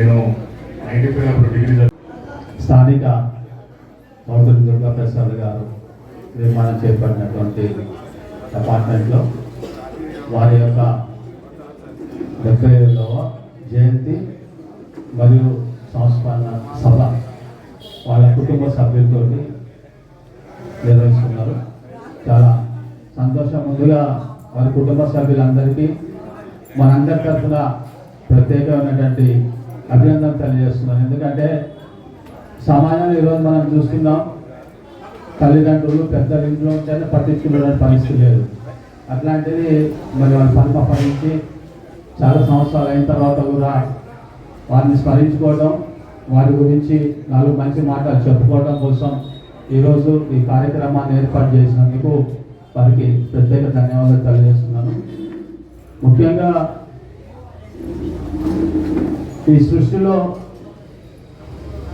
నేను 95 అప్పుడు డిగ్రీ స్థానిక మౌతుల దుర్గా ప్రసాద్ గారు నిర్మాణం చేపట్టినటువంటి అపార్ట్మెంట్లో వారి యొక్క 70వ జయంతి మరియు సంస్మరణ సభ వాళ్ళ కుటుంబ సభ్యులతో నిర్వహిస్తున్నారు. చాలా సంతోషం. ముందుగా వారి కుటుంబ సభ్యులందరికీ మనందరి తరఫున ప్రత్యేకమైనటువంటి అభినందన తెలియజేస్తున్నాను. ఎందుకంటే సమాజంలో ఈరోజు మనం చూస్తున్నాం, తల్లిదండ్రులు పెద్దల ఇంట్లో ఉంటేనే పట్టించుకునే పరిస్థితి లేదు. అట్లాంటిది మరి వాళ్ళు పరిమపరించి చాలా సంవత్సరాలు అయిన తర్వాత కూడా వారిని స్మరించుకోవడం, వారి గురించి 4 మంచి మాటలు చెప్పుకోవడం కోసం ఈరోజు ఈ కార్యక్రమాన్ని ఏర్పాటు చేసినందుకు వారికి ప్రత్యేక ధన్యవాదాలు తెలియజేస్తున్నాను. ముఖ్యంగా ఈ సృష్టిలో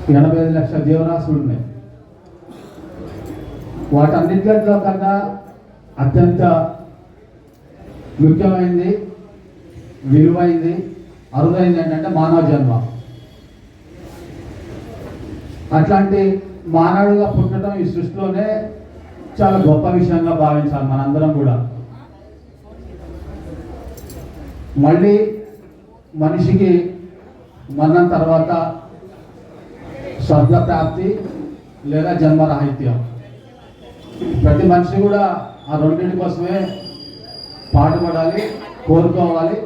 85 లక్షల జీవరాశులు ఉన్నాయి. వాటన్నింటిలో కన్నా అత్యంత ముఖ్యమైనది, విలువైంది, అరుదైంది ఏంటంటే మానవ జన్మ. అట్లాంటి మానవుడిగా పుట్టడం ఈ సృష్టిలోనే చాలా గొప్ప విషయంగా భావించాలి మనందరం కూడా. మళ్ళీ మనిషికి మరణం తర్వాత స్వర్గప్రాప్తి లేదా జన్మరాహిత్యం. ప్రతి మనిషి కూడా ఆ రెండింటి కోసమే పాటుపడాలి, కోరుకోవాలి.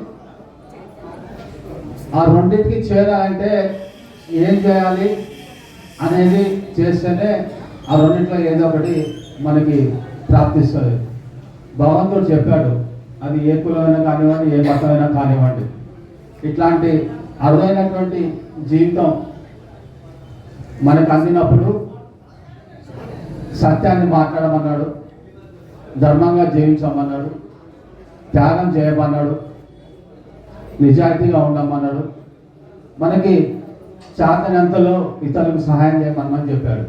ఆ రెండింటికి చేరాలంటే ఏం చేయాలి అనేది చేస్తేనే ఆ రెండింటిలో ఏదో ఒకటి మనకి ప్రాప్తిస్తుంది. భగవంతుడు చెప్పాడు, అది ఏ కులమైనా కానివ్వండి, ఏ మతమైనా కానివ్వండి, ఇట్లాంటి అరుదైనటువంటి జీవితం మనకు అందినప్పుడు సత్యాన్ని మాట్లాడమన్నాడు, ధర్మంగా జీవించమన్నాడు, త్యాగం చేయమన్నాడు, నిజాయితీగా ఉండమన్నాడు, మనకి చేతనంతలో ఇతరులకు సహాయం చేయమని చెప్పాడు.